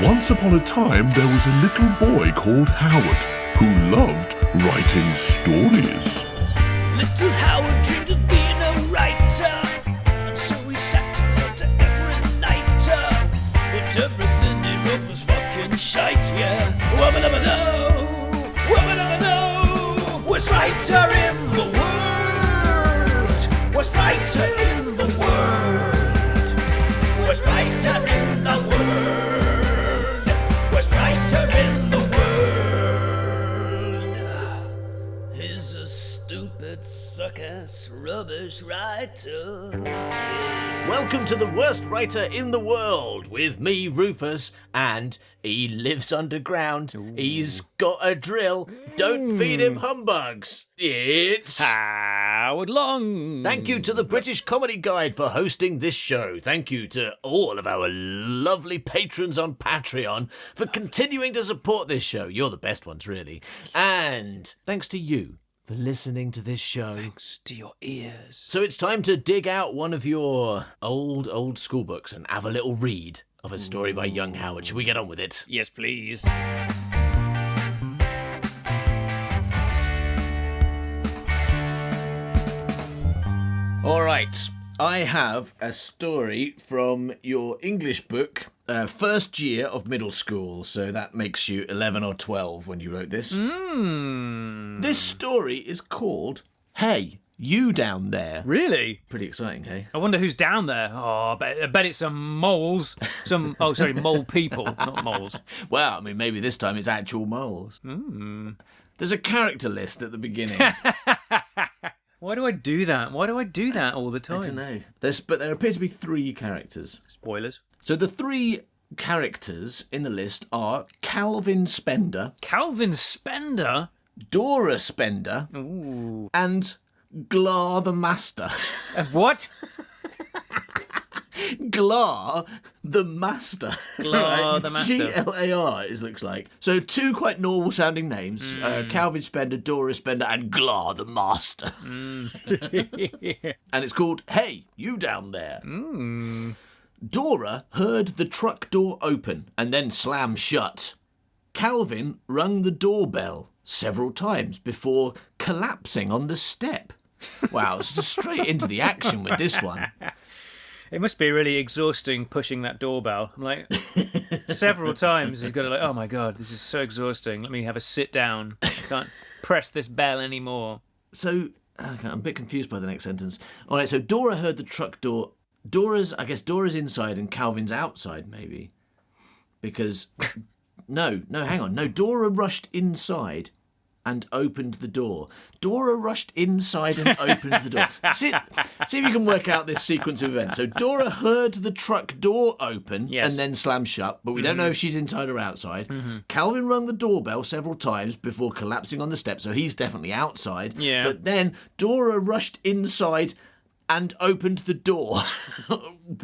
Once upon a time, there was a little boy called Howard who loved writing stories. Little Howard dreamed of being a writer, and so he sat and wrote every night. But everything he wrote was fucking shite, yeah. Wubba-dubba-doo, wubba-dubba-doo. Worst writer in the world, worst writer in the world, worst writer in the world, worst writer in the world. He's a stupid, suck-ass, rubbish writer. Welcome to the worst writer in the world with me, Rufus, and he lives underground. He's got a drill. Don't feed him humbugs. It's Howard Long. Thank you to the British Comedy Guide for hosting this show. Thank you to all of our lovely patrons on Patreon for continuing to support this show. You're the best ones, really. And thanks to you for listening to this show. Thanks to your ears. So it's time to dig out one of your old school books and have a little read of a story by young Howard. Should we get on with it? Yes, please. All right. I have a story from your English book, first year of middle school. So that makes you 11 or 12 when you wrote this. This story is called Hey, You Down There. Really? Pretty exciting, hey? I wonder who's down there. Oh, I bet it's some moles. Mole people, not moles. Well, I mean, maybe this time it's actual moles. There's a character list at the beginning. Why do I do that? Why do I do that all the time? I don't know. But there appear to be three characters. Spoilers. So the three characters in the list are Calvin Spender, Calvin Spender? Dora Spender, Ooh. and Glar the Master. What? Glar the Master. Glar the Master. Glar, it looks like. So two quite normal sounding names. Calvin Spender, Dora Spender, and Glar the Master. And it's called Hey, You Down There. Dora heard the truck door open and then slam shut. Calvin rung the doorbell several times before collapsing on the step. Wow, it's just straight into the action with this one. It must be really exhausting pushing that doorbell. I'm like, several times he's got to oh my God, this is so exhausting. Let me have a sit down. I can't press this bell anymore. So, okay, I'm a bit confused by the next sentence. All right, so Dora heard the truck door. Dora's inside and Calvin's outside, maybe. Because, no, hang on. No, Dora rushed inside and opened the door. Dora rushed inside and opened the door. See if you can work out this sequence of events. So Dora heard the truck door open Yes. and then slam shut, but we don't know if she's inside or outside. Calvin rung the doorbell several times before collapsing on the step, so he's definitely outside. Yeah. But then Dora rushed inside and opened the door.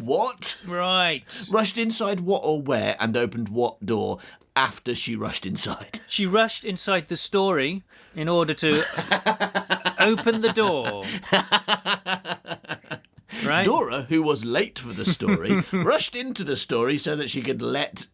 What? Right. Rushed inside what or where and opened what door after she rushed inside? She rushed inside the story in order to open the door. Right? Dora, who was late for the story, rushed into the story so that she could let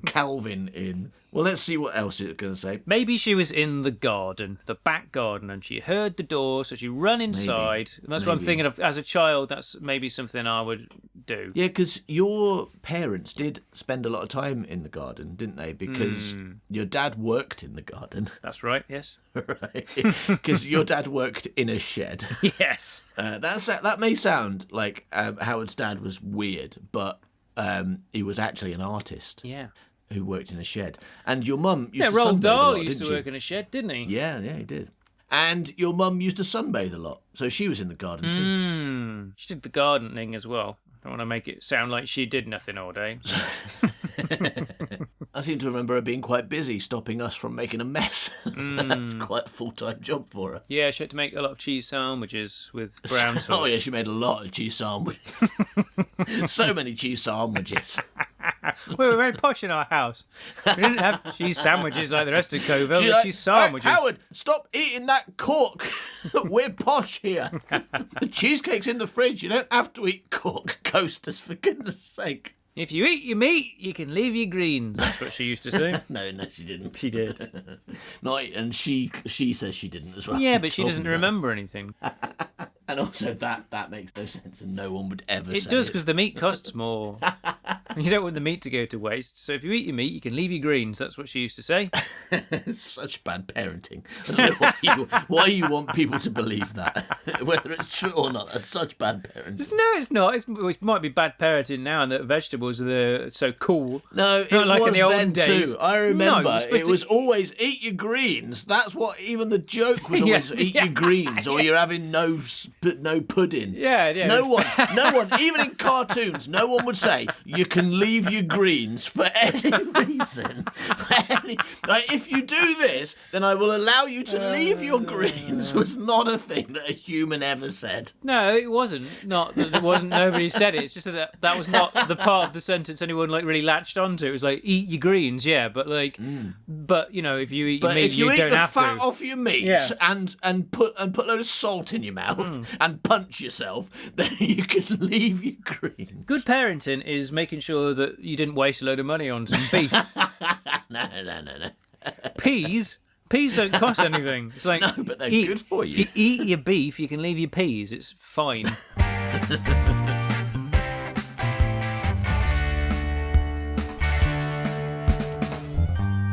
Calvin in. Well, let's see what else it's going to say. Maybe she was in the garden, the back garden, and she heard the door, so she ran inside. That's what I'm Maybe. thinking of. As a child, that's maybe something I would do. Yeah, because your parents did spend a lot of time in the garden, didn't they? Because your dad worked in the garden. That's right, yes. Right? Because your dad worked in a shed. Yes. That may sound like Howard's dad was weird, but he was actually an artist. Yeah. Who worked in a shed. And your mum used to Roald sunbathe Dahl a lot, used to didn't work in a shed, didn't he? she? Yeah, he did. And your mum used to sunbathe a lot, so she was in the garden too. She did the gardening as well. I don't want to make it sound like she did nothing all day. I seem to remember her being quite busy stopping us from making a mess. That's quite a full-time job for her. Yeah, she had to make a lot of cheese sandwiches with brown sauce. Oh yeah, she made a lot of cheese sandwiches. So many cheese sandwiches. We were very posh in our house. We didn't have cheese sandwiches like the rest of Coville. We She's had like, cheese sandwiches. "Hey, Howard, stop eating that cork. We're posh here. The cheesecake's in the fridge. You don't have to eat cork coasters, for goodness sake." If you eat your meat, you can leave your greens. That's what she used to say. No, she didn't. She did. No, and she says she didn't as well. Yeah, but she Talking doesn't about- remember anything. And also that makes no sense, and no one would ever say It does, because the meat costs more. You don't want the meat to go to waste. So if you eat your meat, you can leave your greens. That's what she used to say. It's such bad parenting. I don't know why you want people to believe that, whether it's true or not. That's such bad parenting. No, it's not. It might be bad parenting now, and that vegetables are so cool. No, it Not like was in the old then days. too. I remember No, you're supposed it to- was always eat your greens. That's what even the joke was always: eat your greens, or you're having no pudding. Yeah. No one, even in cartoons, no one would say you can leave your greens for any reason. Like, if you do this, then I will allow you to leave your greens. Was not a thing that a human ever said. No, it wasn't. Not that it wasn't. Nobody said it. It's just that was not the part of the sentence anyone like really latched onto. It was like eat your greens, yeah, but like, but you know, if you eat your But meat, if you eat don't the have fat to. off your meat Yeah. and put a load of salt in your mouth and punch yourself, then you can leave your greens. Good parenting is making sure that you didn't waste a load of money on some beef. No. Peas don't cost anything. It's like No, but they're good for you. If you eat your beef, you can leave your peas. It's fine.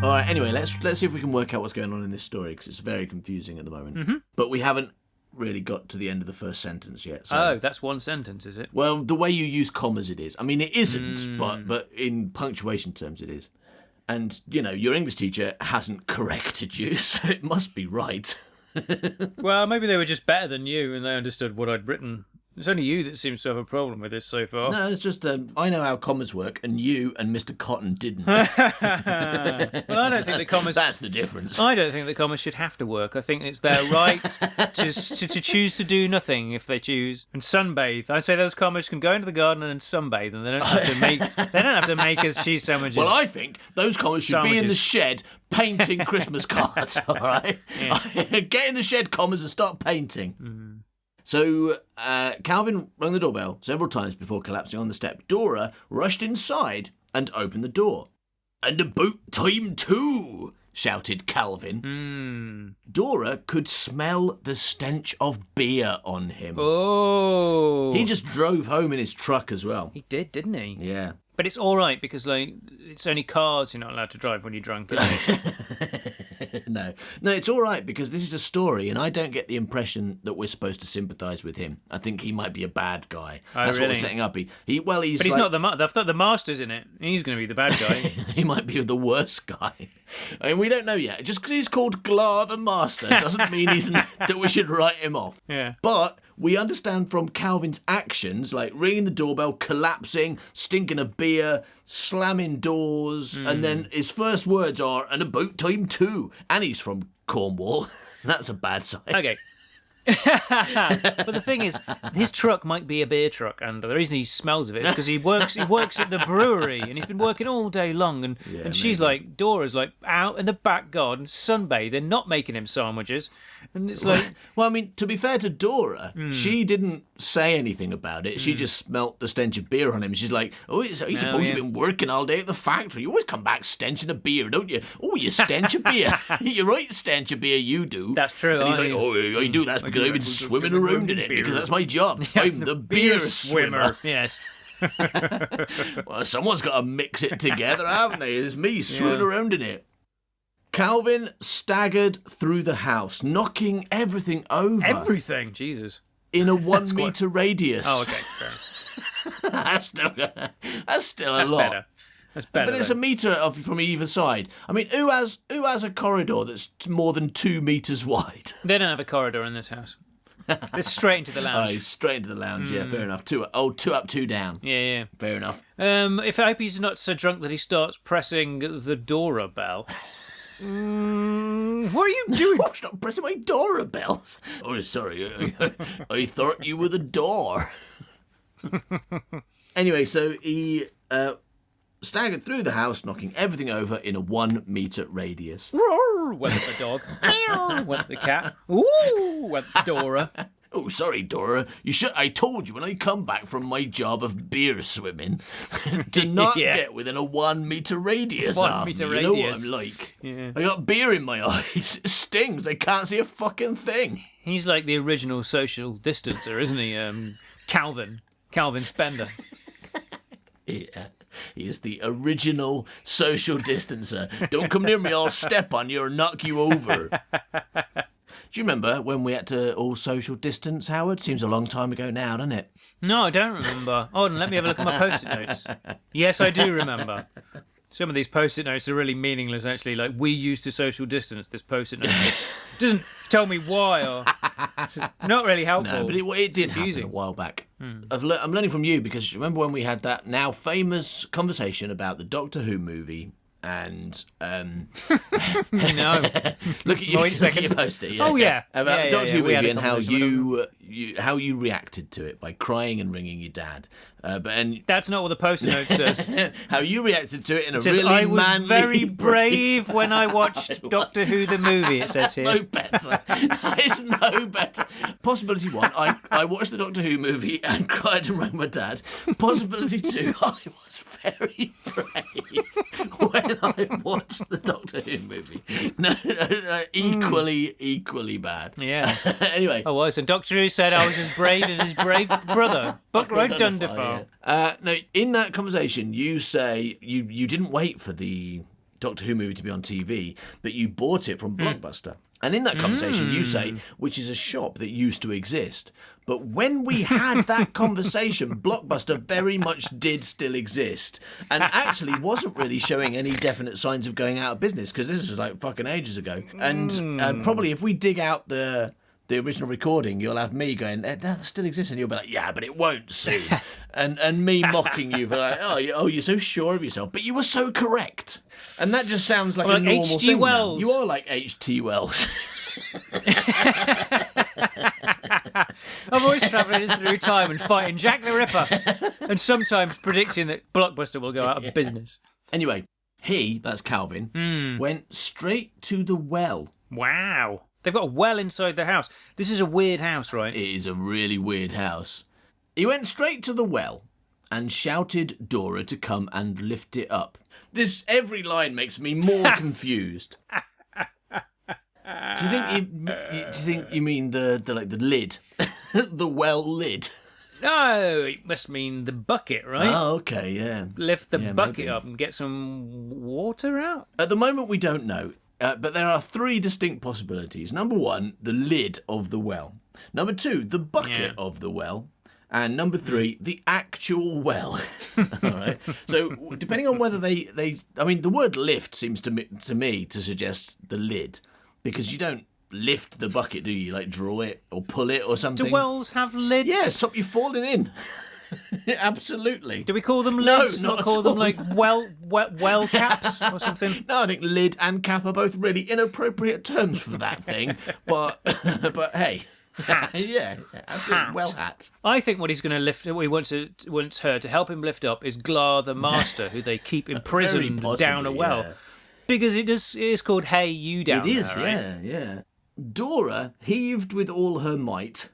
All right. Anyway, let's see if we can work out what's going on in this story, because it's very confusing at the moment. But we haven't really got to the end of the first sentence yet. So. Oh, that's one sentence, is it? Well, the way you use commas, it is. I mean, it isn't, but in punctuation terms, it is. And you know, your English teacher hasn't corrected you, so it must be right. Well, maybe they were just better than you and they understood what I'd written. It's only you that seems to have a problem with this so far. No, it's just I know how commas work, and you and Mr. Cotton didn't. Well, I don't think the commas. That's the difference. I don't think the commas should have to work. I think it's their right to choose to do nothing if they choose and sunbathe. I say those commas can go into the garden and sunbathe, and they don't have to make us cheese sandwiches. Well, I think those commas should be in the Sandwiches. shed painting Christmas cards. All right, get in the shed, commas, and start painting. So Calvin rang the doorbell several times before collapsing on the step. Dora rushed inside and opened the door. "And about time too!" shouted Calvin. Dora could smell the stench of beer on him. Oh, He just drove home in his truck as well. he did, didn't he? Yeah. But it's all right because like it's only cars you're not allowed to drive when you're drunk. Isn't it? No, it's all right because this is a story, and I don't get the impression that we're supposed to sympathise with him. I think he might be a bad guy. Oh, That's what really? we're setting up. He's But he's like, not the master's in it. He's going to be the bad guy. he might be the worst guy. I mean, we don't know yet. Just because he's called Glar the Master doesn't mean that we should write him off. Yeah. But we understand from Calvin's actions, like ringing the doorbell, collapsing, stinking of beer, slamming doors, and then his first words are, "and about time too." And he's from Cornwall. That's a bad sign. Okay. But the thing is, his truck might be a beer truck, and the reason he smells of it is because he works at the brewery, and he's been working all day long, and she's like, Dora's like out in the back garden sunbathing, not making him sandwiches, and it's like, Well, I mean, to be fair to Dora, she didn't say anything about it. She just smelt the stench of beer on him. She's like, "Oh, he's supposed to have been working all day at the factory. You always come back stenching of beer, don't you? Oh, you stench of beer. You're right, stench of beer, you do." That's true. And he's like, "Oh, I do. That's because I've been swimming around in it, because that's my job. I'm the beer swimmer." Yes. Well, someone's got to mix it together, haven't they? It's me swimming around in it. Calvin staggered through the house, knocking everything over. Everything. Jesus. In a 1 metre radius. Oh, okay. Fair enough. that's still a That's lot. better. That's better. But it's a metre from either side. I mean, who has a corridor that's more than 2 metres wide? They don't have a corridor in this house. It's straight into the Oh, lounge. he's straight into the lounge. Yeah, fair enough. Two up, 2 down. Yeah. Fair enough. If I hope he's not so drunk that he starts pressing the Dora bell. What are you doing? Oh, stop pressing my Dora bells. Oh, sorry. I thought you were the door. Anyway, so he staggered through the house, knocking everything over in a 1 metre radius. Roar, went the dog. Meow, went the cat. Ooh, went Dora. Oh, sorry, Dora. I told you when I come back from my job of beer swimming to not get within a 1 metre radius. 1 metre You know what radius. I'm like. Yeah. I got beer in my eyes. It stings. I can't see a fucking thing. He's like the original social distancer, isn't he? Calvin Spender. Yeah. He is the original social distancer. Don't come near me, I'll step on you or knock you over. Do you remember when we had to all social distance, Howard? Seems a long time ago now, doesn't it? No, I don't remember. Hold on, let me have a look at my post-it notes. Yes, I do remember. Some of these post-it notes are really meaningless, actually. Like, we used to social distance, this post-it note. It doesn't tell me why, or it's not really helpful. No, but it did happen a while back. I'm learning from you because remember when we had that now famous conversation about the Doctor Who movie and No. look at you, Wait a second. your post-it. Yeah. Oh, yeah. About the Doctor Who We had movie a and how conversation how you reacted to it by crying and ringing your dad. That's not what the post-it note says. How you reacted to it in a It says, really I was manly, very brave when I watched Doctor Who the movie, it says here. No better. It's no better. Possibility 1, I watched the Doctor Who movie and cried and rang my dad. Possibility 2, I was very brave when I watched the Doctor Who movie. No, equally bad. Yeah. Anyway. I was, and Doctor Who said I was as brave as his brave brother, Buckroyd Dunderfall. Yeah. No, in that conversation, you say you didn't wait for the Doctor Who movie to be on TV, but you bought it from Blockbuster. And in that conversation, you say, which is a shop that used to exist. But when we had that conversation, Blockbuster very much did still exist and actually wasn't really showing any definite signs of going out of business because this was like fucking ages ago. And probably if we dig out the original recording, you'll have me going, that still exists, and you'll be like, yeah, but it won't soon. and me mocking you for like, oh, you're so sure of yourself, but you were so correct. And that just sounds like a normal H.G. thing. Wells. Now. You are like H.T. Wells. I'm always travelling through time and fighting Jack the Ripper, and sometimes predicting that Blockbuster will go out of business. Anyway, that's Calvin, went straight to the well. Wow. They've got a well inside their house. This is a weird house, right? It is a really weird house. He went straight to the well and shouted Dora to come and lift it up. Every line makes me more confused. Do you think you mean the lid, the well lid? No, it must mean the bucket, right? Oh, okay, yeah. Lift the bucket maybe. up and get some water out. At the moment, we don't know. But there are 3 distinct possibilities. Number 1, the lid of the well. Number 2, the bucket of the well. And number 3, the actual well. All right. So depending on whether they I mean, the word lift seems to me to suggest the lid, because you don't lift the bucket, do you? Like draw it or pull it or something. Do wells have lids? Yeah, stop you falling in. Absolutely. Do we call them No, lids? not Not call at them all. like well caps or something? No, I think lid and cap are both really inappropriate terms for that thing. but hey. Hat. Yeah, absolutely. Hat. Well hat. I think what he's going to lift, what he wants her to help him lift up is Glar the Master, who they keep imprisoned possibly, down a well. yeah. Because it is called Hey You Down It is, there, right? yeah. Dora heaved with all her might.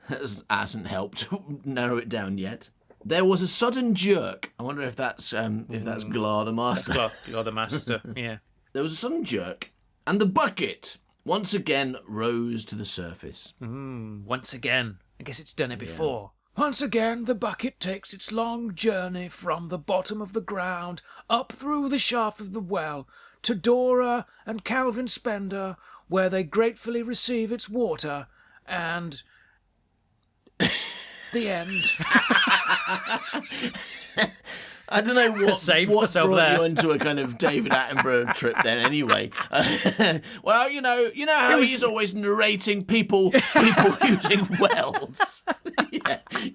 Hasn't helped narrow it down yet. There was a sudden jerk. I wonder if that's Glar the Master. Glar the Master, yeah. There was a sudden jerk, and the bucket once again rose to the surface. Once again. I guess it's done it before. Once again, the bucket takes its long journey from the bottom of the ground up through the shaft of the well to Dora and Calvin Spender, where they gratefully receive its water, and the end. I don't know what Save brought myself you there. into a kind of David Attenborough trip then anyway. Well, you know how he's always narrating people using wells.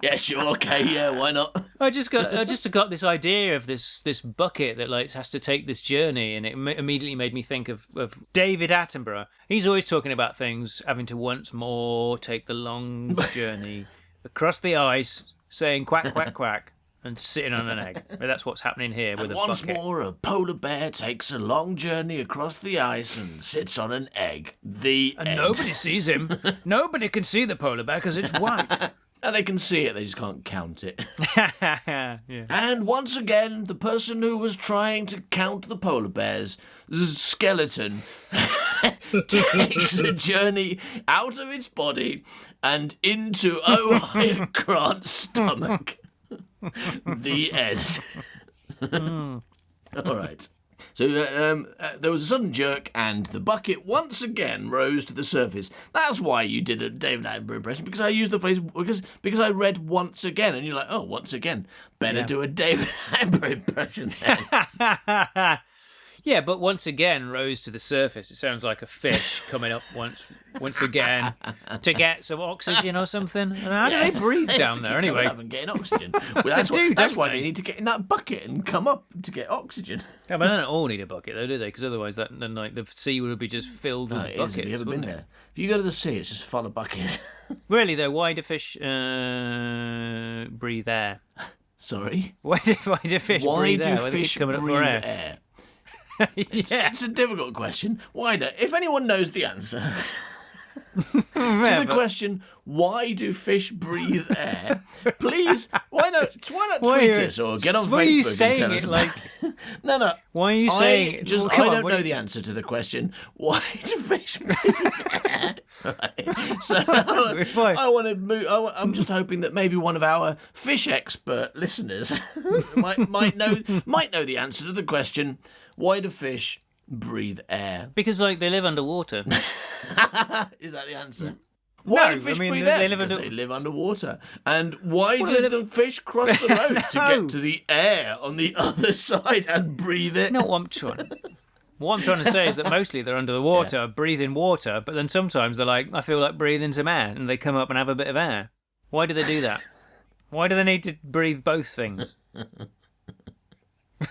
Yeah, sure, okay, yeah, why not? I just got this idea of this bucket that like has to take this journey, and it immediately made me think of David Attenborough. He's always talking about things having to once more take the long journey across the ice, saying quack quack quack. and sitting on an egg. But that's what's happening here with And a once bucket. more, a polar bear takes a long journey across the ice and sits on an egg. The And end. nobody sees him. Nobody can see the polar bear because it's white. And they can see it, they just can't count it. Yeah. And once again, the person who was trying to count the polar bear's skeleton takes a journey out of its body and into Ohio Grant's stomach. The end. All right. So there was a sudden jerk, and the bucket once again rose to the surface. That's why you did a David Attenborough impression, because I used the phrase because I read once again, and you're like, oh, once again, better do a David Attenborough impression then. Yeah, but once again rose to the surface. It sounds like a fish coming up once again to get some oxygen or something. And how do they breathe They have down to there keep coming anyway? up and getting oxygen. Well, that's don't why they? they need to get in that bucket and come up to get oxygen. Yeah, but they don't all need a bucket though, do they? Because otherwise, then like the sea would be just filled with It is, buckets. have you ever been wouldn't it? there? If you go to the sea, it's just full of buckets. Really though, why do fish breathe air? Sorry? Why do fish Why breathe do air? Why they keep fish coming breathe up for air? air? Yeah. It's a difficult question. Why do? If anyone knows the answer to Yeah, the but question, why do fish breathe air? Please, why not Why tweet are- us or get on why are you Facebook and saying tell us it about like- No. Why are you saying it? Well, come I on, don't what know do the you- answer to the question. Why do fish breathe air? Right. So Why? I want to move. I'm just hoping that maybe one of our fish expert listeners might know the answer to the question: why do fish breathe air? Because like they live underwater. Is that the answer? Why No, do fish I mean, breathe they air? live Because under- they live underwater. And why Well, did they the fish cross the road to No. get to the air on the other side and breathe it? No, what I'm trying to say is that mostly they're under the water, breathing water, but then sometimes they're like, I feel like breathing some air, and they come up and have a bit of air. Why do they do that? Why do they need to breathe both things?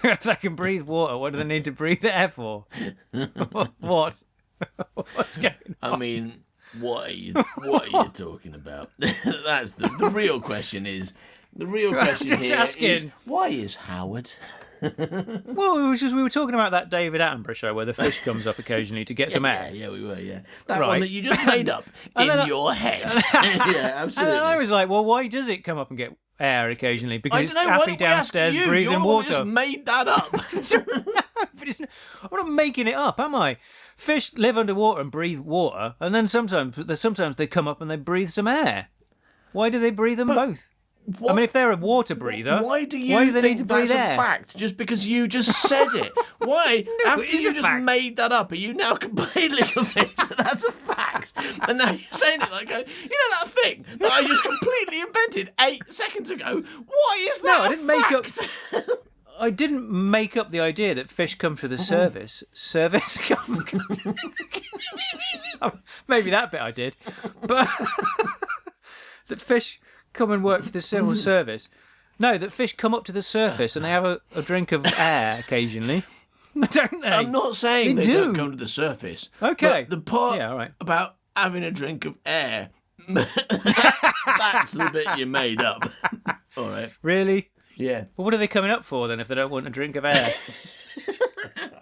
If they can breathe water, what do they need to breathe air for? What? What's going on? I mean, what are you talking about? That's the real question is. The real question just here asking. is, why is Howard? Well, we were talking about that David Attenborough show where the fish comes up occasionally to get some air. Yeah, we were, yeah. That Right. one that you just made up in then your head. Yeah, absolutely. And then I was like, well, why does it come up and get air occasionally? Because I it's don't know, why happy don't we ask downstairs you? breathing You're the one water. that just made that up. But I'm not making it up, am I? Fish live underwater and breathe water, and then sometimes they come up and they breathe some air. Why do they breathe them both? I mean, if they're a water breather, Why do they think need to breathe that's air? a fact? Just because you just said it? Why? After it is you a just fact. made that up, are you now completely convinced that that's a fact? And now you're saying it like, you know that thing that I just completely invented 8 seconds ago? Why is that No, I didn't make up. fact? I didn't make up the idea that fish come to the service. Maybe that bit I did, but that fish come and work for the civil service. No, that fish come up to the surface and they have a drink of air occasionally, don't they? I'm not saying They they do. don't come to the surface. Okay. But the part Yeah, all right. about having a drink of air, that's the bit you made up. All right. Really? Yeah. Well, what are they coming up for then if they don't want a drink of air?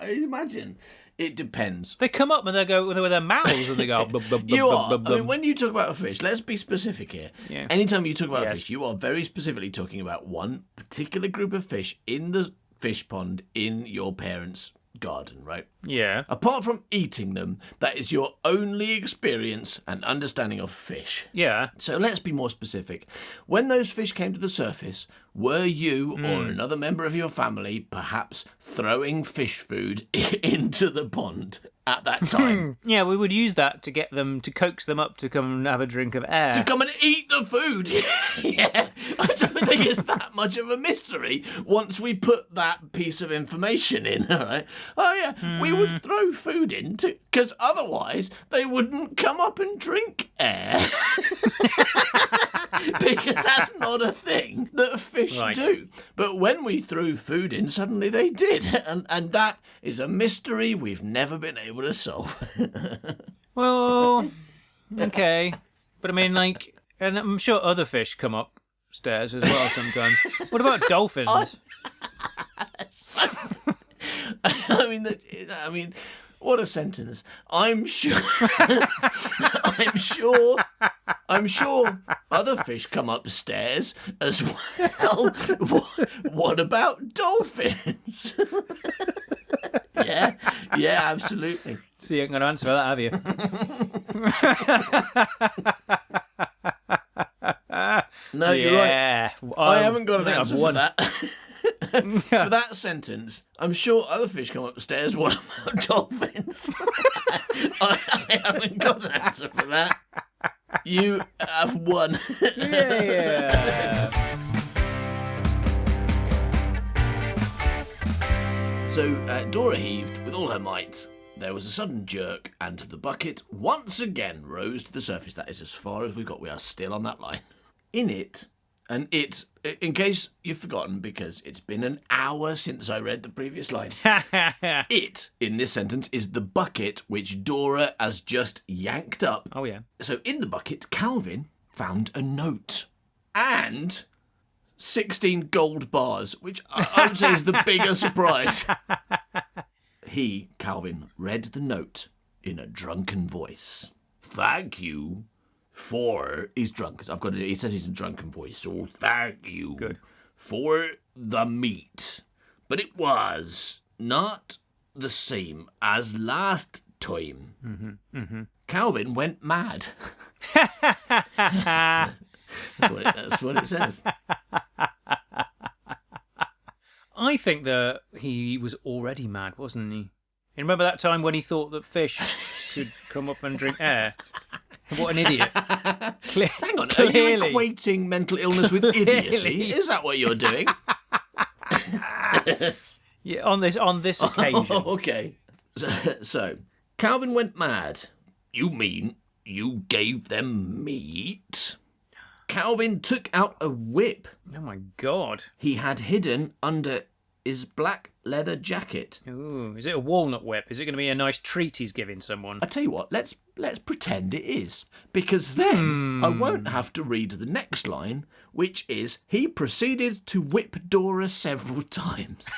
I imagine. It depends. They come up and they go with their mouths and they go. Blub, blub, blub, You blub, are. blub, I mean, blub. when you talk about a fish, let's be specific here. Yeah. Anytime you talk about a Yes. fish, you are very specifically talking about one particular group of fish in the fish pond in your parents' garden, right? Yeah. Apart from eating them, that is your only experience and understanding of fish. Yeah. So let's be more specific. When those fish came to the surface, were you or another member of your family perhaps throwing fish food into the pond at that time? Yeah, we would use that to get them, to coax them up to come and have a drink of air. To come and eat the food? Yeah, I don't think it's that much of a mystery once we put that piece of information in, all right? Oh, yeah, we would throw food in, because otherwise they wouldn't come up and drink air. Because that's not a thing that fish Right. do. But when we threw food in, suddenly they did. And that is a mystery we've never been able to solve. Well, okay. But I mean, like, and I'm sure other fish come up stairs as well sometimes. What about dolphins? I mean, what a sentence. I'm sure. I'm sure other fish come upstairs as well. What about dolphins? Yeah, absolutely. So you ain't going to answer that, have you? No, you're right. Yeah. I haven't got an answer for won. that. For that sentence, I'm sure other fish come upstairs. What about dolphins? I haven't got an answer for that. You have won. Yeah. So Dora heaved with all her might. There was a sudden jerk, and the bucket once again rose to the surface. That is as far as we got. We are still on that line. In it, and it, in case you've forgotten, because it's been an hour since I read the previous line, it, in this sentence, is the bucket which Dora has just yanked up. Oh, yeah. So in the bucket, Calvin found a note and 16 gold bars, which I would say is the bigger surprise. He, Calvin, read the note in a drunken voice. Thank you for... He's drunk. He says he's in a drunken voice, so thank you for the meat. But it was not the same as last time. Calvin went mad. That's what it says. I think that he was already mad, wasn't he? You remember that time when he thought that fish could come up and drink air? What an idiot. Hang on, clearly. are you equating mental illness with idiocy? Is that what you're doing? Yeah, on this occasion. Oh, okay. So, Calvin went mad. You mean you gave them meat? Calvin took out a whip Oh my God. he had hidden under his black leather jacket. Ooh, is it a walnut whip? Is it going to be a nice treat he's giving someone? I tell you what, let's pretend it is, because then I won't have to read the next line, which is, he proceeded to whip Dora several times.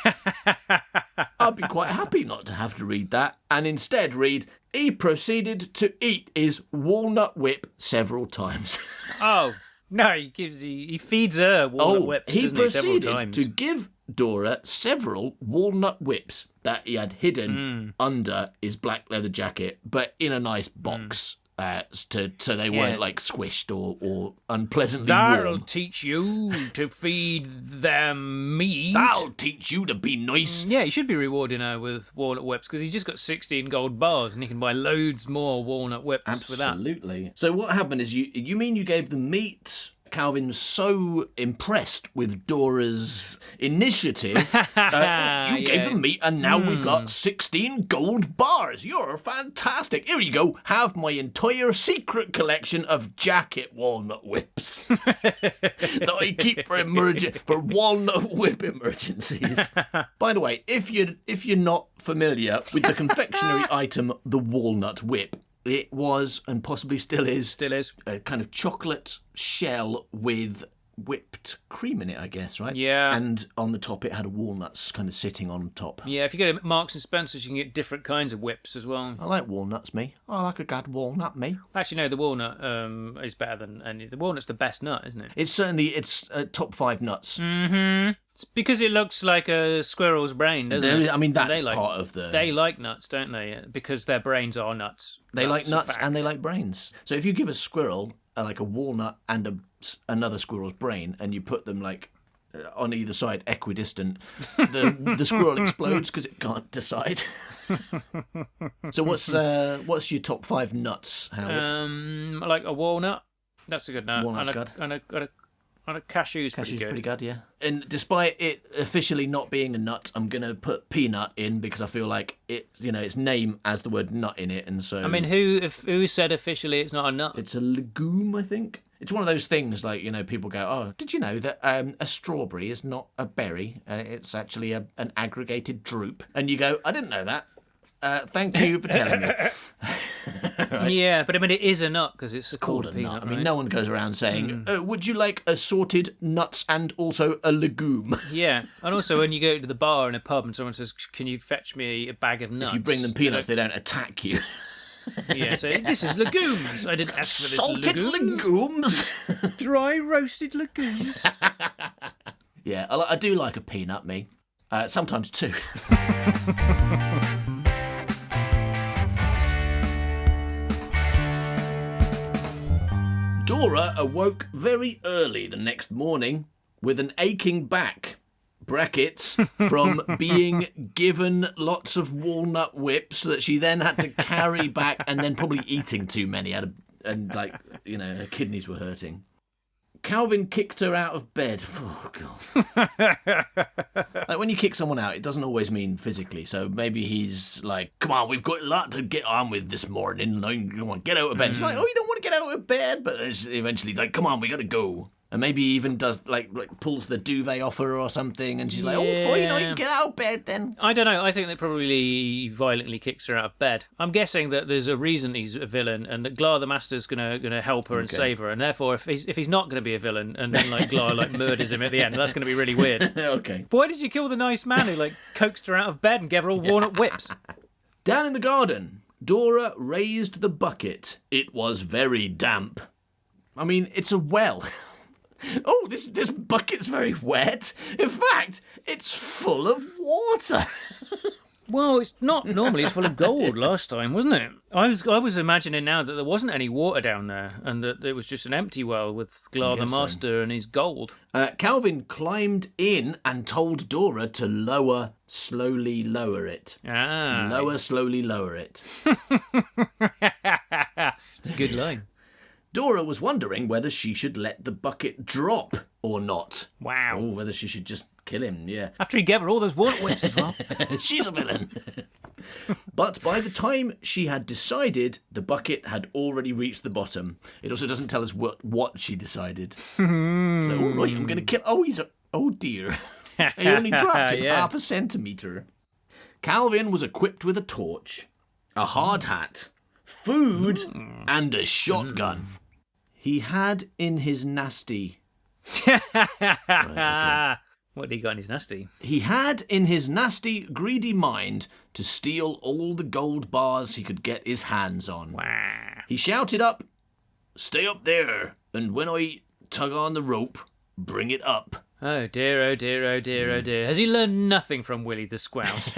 I'd be quite happy not to have to read that, and instead read, he proceeded to eat his walnut whip several times. Oh, no, he feeds her walnut whips, he doesn't he, several proceeded times. to give Dora several walnut whips that he had hidden under his black leather jacket, but in a nice box, so they weren't like squished or unpleasantly That'll warm. teach you to feed them meat. That'll teach you to be nice. Yeah, he should be rewarding her with walnut whips because he's just got 16 gold bars and he can buy loads more walnut whips for that. Absolutely. So what happened is you mean you gave them meat? Calvin was so impressed with Dora's initiative. You gave them meat, and now we've got 16 gold bars. You're fantastic. Here you go. Have my entire secret collection of jacket walnut whips that I keep for walnut whip emergencies. By the way, if you're not familiar with the confectionery item, the walnut whip, it was, and possibly still is, a kind of chocolate shell with whipped cream in it, I guess, right? Yeah. And on the top it had walnuts kind of sitting on top. Yeah, if you go to Marks and Spencer's, you can get different kinds of whips as well. I like walnuts, me. I like a good walnut, me. Actually, no, the walnut is better than any. The walnut's the best nut, isn't it? It's top 5 nuts. Mm-hmm. It's because it looks like a squirrel's brain, doesn't it? I mean, that's They part of the... They like nuts, don't they? Because their brains are nuts. They like nuts fact. and they like brains. So if you give a squirrel like a walnut and another squirrel's brain, and you put them like on either side equidistant, the squirrel explodes because it can't decide. So what's your top 5 nuts, Howard? Like a walnut. That's a good nut. Walnut's good. And a cashew's Cashew's pretty pretty good, yeah. And despite it officially not being a nut, I'm going to put peanut in because I feel like its name has the word nut in it, and so... I mean, who said officially it's not a nut? It's a legume, I think. It's one of those things like, people go, oh, did you know that a strawberry is not a berry? It's actually an aggregated drupe. And you go, I didn't know that. Thank you for telling me. Yeah, but I mean, it is a nut because it's called a peanut. nut. I mean, right? no one goes around saying, would you like assorted nuts and also a legume? Yeah, and also when you go to the bar in a pub and someone says, "Can you fetch me a bag of nuts?" If you bring them peanuts, they don't attack you. Yeah, so this is legumes. I didn't ask for this. Salted legumes. Dry roasted legumes. Yeah, I do like a peanut, me. Sometimes two. Dora awoke very early the next morning with an aching back. Brackets from being given lots of walnut whips that she then had to carry back and then probably eating too many and her kidneys were hurting. Calvin kicked her out of bed. Oh, God. Like, when you kick someone out, it doesn't always mean physically. So maybe he's like, come on, we've got a lot to get on with this morning. Come on, get out of bed. She's like, oh, you don't want to get out of bed? But eventually he's like, come on, we got to go. And maybe he even does, like pulls the duvet off her or something. And she's like, oh, fine, you can get out of bed then. I don't know. I think that probably violently kicks her out of bed. I'm guessing that there's a reason he's a villain and that Glar the Master's gonna help her and save her. And therefore, if he's not going to be a villain and then Glar murders him at the end, that's going to be really weird. Okay. But why did you kill the nice man who coaxed her out of bed and gave her all walnut whips? Down in the garden, Dora raised the bucket. It was very damp. I mean, it's a well. Oh, this bucket's very wet. In fact, it's full of water. Well, it's not normally. It's full of gold last time, wasn't it? I was imagining now that there wasn't any water down there and that it was just an empty well with Glar the Master and his gold. Calvin climbed in and told Dora to slowly lower it. Slowly lower it. It's a good line. Dora was wondering whether she should let the bucket drop or not. Wow. Or whether she should just kill him, yeah. After he gave her all those walnut whips as well. She's a villain. But by the time she had decided, the bucket had already reached the bottom. It also doesn't tell us what she decided. So, all right, I'm going to kill... Oh, dear. He only dropped him half a centimetre. Calvin was equipped with a torch, a hard hat, food, and a shotgun. He had in his nasty... What did he got in his nasty? He had in his nasty, greedy mind to steal all the gold bars he could get his hands on. Wow. He shouted up, "Stay up there, and when I tug on the rope, bring it up." Oh dear, oh dear, oh dear, oh dear. Has he learned nothing from Willie the Squouse?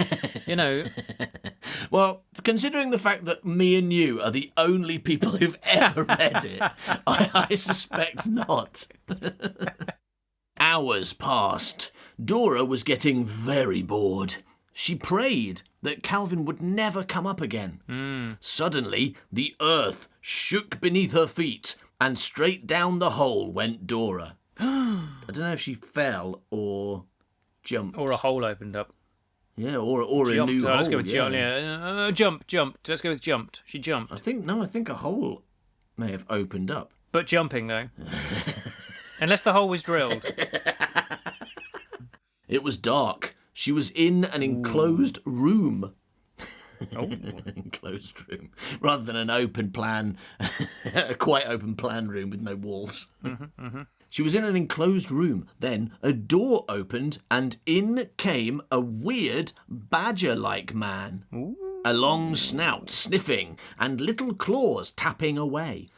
Well, considering the fact that me and you are the only people who've ever read it, I suspect not. Hours passed. Dora was getting very bored. She prayed that Calvin would never come up again. Suddenly, the earth shook beneath her feet, and straight down the hole went Dora. I don't know if she fell or jumped. Or a hole opened up. Yeah, or a new hole. Let's go with jump. Yeah. Jumped. Let's go with jumped. She jumped. I think a hole may have opened up. But jumping, though. Unless the hole was drilled. It was dark. She was in an enclosed room. Oh. Enclosed room. Rather than an open plan, a quite open plan room with no walls. She was in an enclosed room. Then a door opened and in came a weird badger-like man. Ooh. A long snout sniffing and little claws tapping away.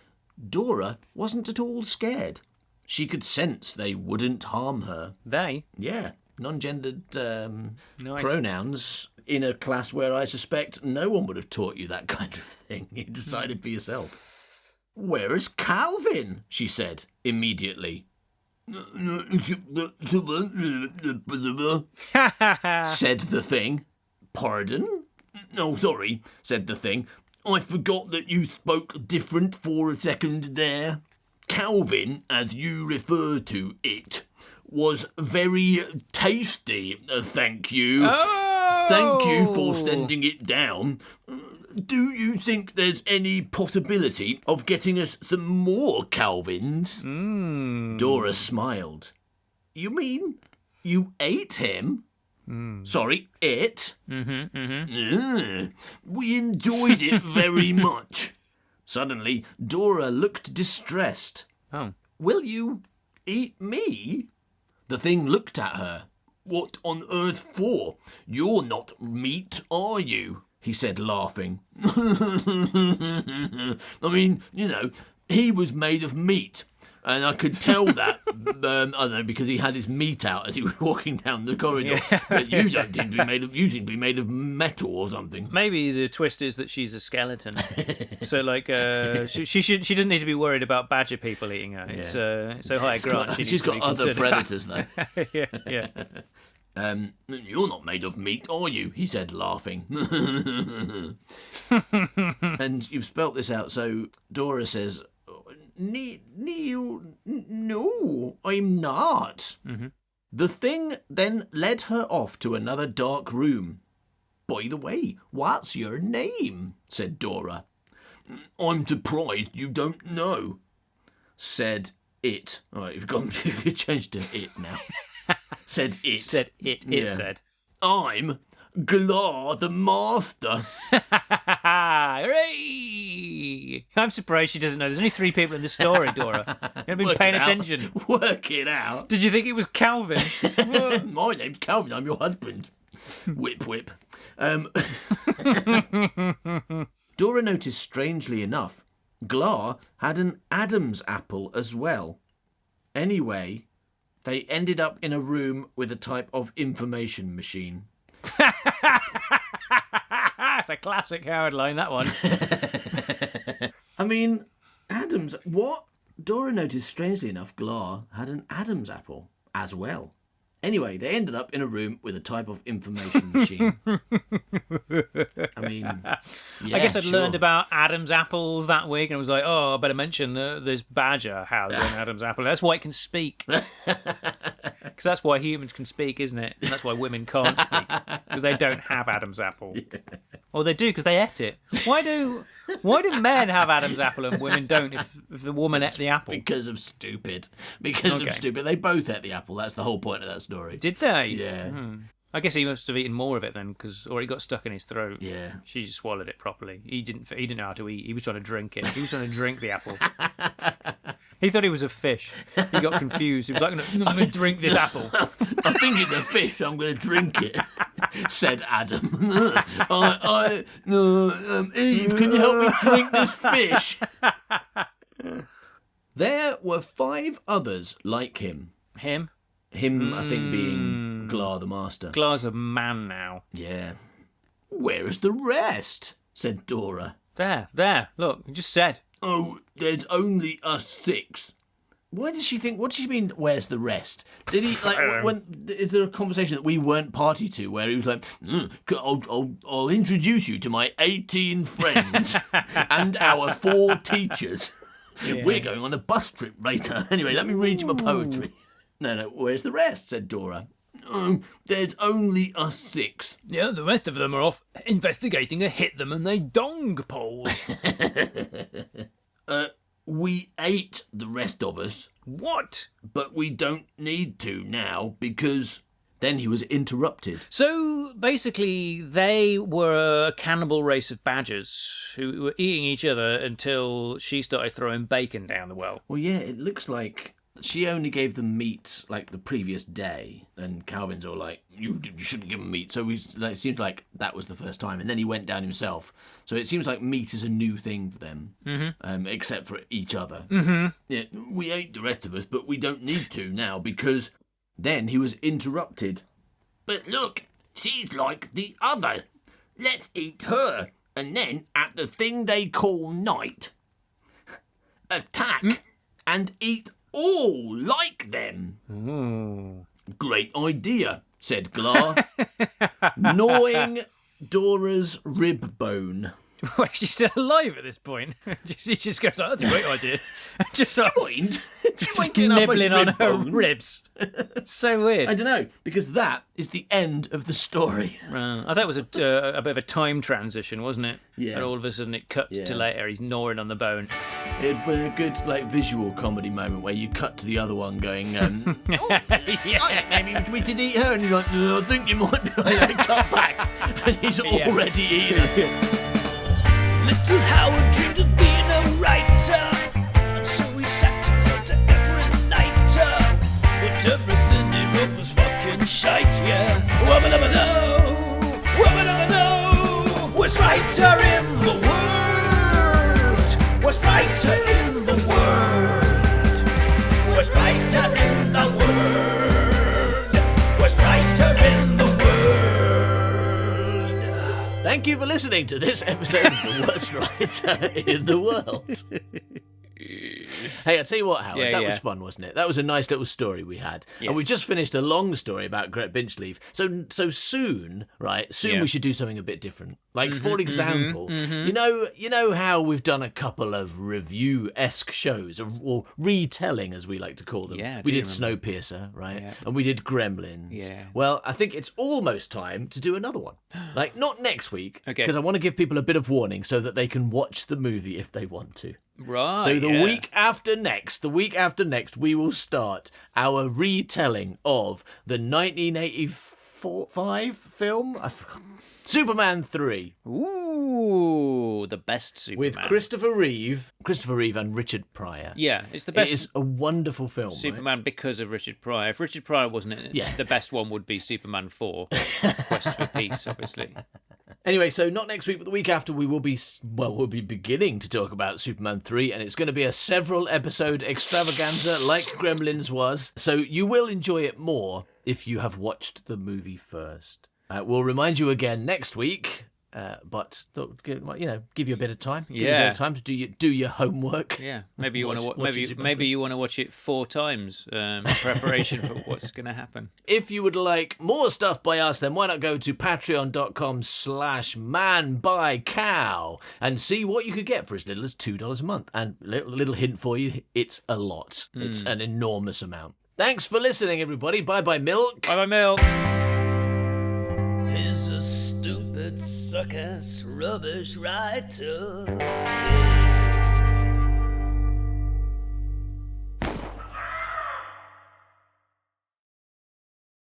Dora wasn't at all scared. She could sense they wouldn't harm her. They? Yeah, non-gendered Nice. pronouns in a class where I suspect no one would have taught you that kind of thing. You decided for yourself. "Where is Calvin?" she said immediately. Said the thing. "Pardon?" "No, sorry," said the thing. "I forgot that you spoke different for a second there. Calvin, as you refer to it, was very tasty, thank you. Oh! Thank you for sending it down. Do you think there's any possibility of getting us some more Calvins?" Dora smiled. "You mean you ate him?" Sorry, it? We enjoyed it very much. Suddenly, Dora looked distressed. Oh. Will you eat me? The thing looked at her. What on earth for? You're not meat, are you? He said, laughing. I mean, he was made of meat. And I could tell that, I don't know, because he had his meat out as he was walking down the corridor. Yeah. But you don't seem to be made of, you seem to be made of metal or something. Maybe the twist is that she's a skeleton. So, like, she doesn't need to be worried about badger people eating her. It's so high grant. She's got other predators, though. yeah. You're not made of meat, are you? He said, laughing. And you've spelt this out, so Dora says, no, I'm not. Mm-hmm. The thing then led her off to another dark room. By the way, what's your name? Said Dora. I'm surprised you don't know, said it. All right, you've changed to it now. Said it. Said it. It said. I'm Glar the Master. Hooray! I'm surprised she doesn't know. There's only 3 people in the story, Dora. You haven't been paying attention. Work it out. Did you think it was Calvin? My name's Calvin. I'm your husband. Whip, whip. Dora noticed, strangely enough, Glar had an Adam's apple as well. Anyway, they ended up in a room with a type of information machine. It's a classic Howard line, that one. I mean, Adam's... What? Dora noticed, strangely enough, Glar had an Adam's apple as well. Anyway, they ended up in a room with a type of information machine. I mean, yeah, I guess I'd sure. learned about Adam's apples that week, and I was like, oh, I better mention this badger has an Adam's apple. That's why it can speak. Because that's why humans can speak, isn't it? And that's why women can't speak. Because they don't have Adam's apple. Yeah. Or they do because they ate it. Why do men have Adam's apple and women don't if the woman ate the apple? Because of stupid. Because of stupid. They both ate the apple. That's the whole point of that story. Did they? Yeah. I guess he must have eaten more of it then, or it got stuck in his throat. Yeah. She just swallowed it properly. He didn't know how to eat. He was trying to drink it. He was trying to drink the apple. He thought he was a fish. He got confused. He was like, I'm going to drink this apple. I think it's a fish. I'm going to drink it, said Adam. Eve, can you help me drink this fish? There were 5 others like him. Him? Him, I think, being Glar the Master. Glar's a man now. Yeah. Where is the rest? Said Dora. There. Look, you just said. Oh, there's only us 6. Why does she think? What does she mean? Where's the rest? Did he is there a conversation that we weren't party to where he was like, I'll introduce you to my 18 friends and our 4 teachers. Yeah. We're going on a bus trip later. Anyway, let me read you my poetry. No, where's the rest? Said Dora. Oh, there's only us 6. Yeah, the rest of them are off investigating a hit them and they dong poll. We ate the rest of us. What? But we don't need to now because... Then he was interrupted. So, basically, they were a cannibal race of badgers who were eating each other until she started throwing bacon down the well. Well, yeah, it looks like she only gave them meat, like, the previous day. And Calvin's all like, you shouldn't give them meat. So it seems like that was the first time. And then he went down himself. So it seems like meat is a new thing for them, except for each other. Mm-hmm. Yeah, we ate the rest of us, but we don't need to now because... Then he was interrupted. But look, she's like the other. Let's eat her. And then, at the thing they call night, attack and eat all like them. Ooh. Great idea, said Glar, gnawing Dora's rib bone. Well, she's still alive at this point. She just goes, "Oh, that's a great idea." Just like, just nibbling on her ribs. So weird. I don't know, because that is the end of the story. I thought it was a bit of a time transition, wasn't it? Yeah. And all of a sudden it cuts to later. He's gnawing on the bone. It'd be a good visual comedy moment where you cut to the other one going, maybe we should eat her, and you're like, no, I think you might be right. And cut back, and he's already eaten her. Little Howard dreamed of being a writer, and so he sat down to every night. But everything he wrote was fucking shite, yeah. Wubba-dubba-doo, wubba-dubba-doo. Worst writer in the world, worst writer in the world, worst writer in the world, worst writer in the world. Thank you for listening to this episode of The Worst Writer in the World. Hey, I tell you what, Howard, that was fun, wasn't it? That was a nice little story we had. Yes. And we just finished a long story about Gret Binchleaf. So soon, right? Soon we should do something a bit different. Like, for example, you know how we've done a couple of review-esque shows, or retelling, as we like to call them. Yeah, we did Snowpiercer, right? Yeah. And we did Gremlins. Yeah. Well, I think it's almost time to do another one. Like, not next week, Okay. because I want to give people a bit of warning so that they can watch the movie if they want to. Right. So the week after next, we will start our retelling of the 1985 film, Superman 3. Ooh, the best Superman. With Christopher Reeve and Richard Pryor. Yeah, it's the best. It is a wonderful film. Superman because of Richard Pryor. If Richard Pryor wasn't in it, the best one would be Superman 4, Quest for Peace, obviously. Anyway, so not next week, but the week after, we'll be beginning to talk about Superman 3, and it's going to be a several episode extravaganza like Gremlins was. So you will enjoy it more if you have watched the movie first. We'll remind you again next week, but give you a bit of time. Give you a bit of time to do your homework. Yeah, maybe you want to maybe you want to watch it 4 times in preparation for what's going to happen. If you would like more stuff by us, then why not go to patreon.com/manbycow and see what you could get for as little as $2 a month. And a little hint for you, it's a lot. It's an enormous amount. Thanks for listening, everybody. Bye-bye, Milk. Bye-bye, Milk. He's a stupid, suck-ass, rubbish writer. Yeah.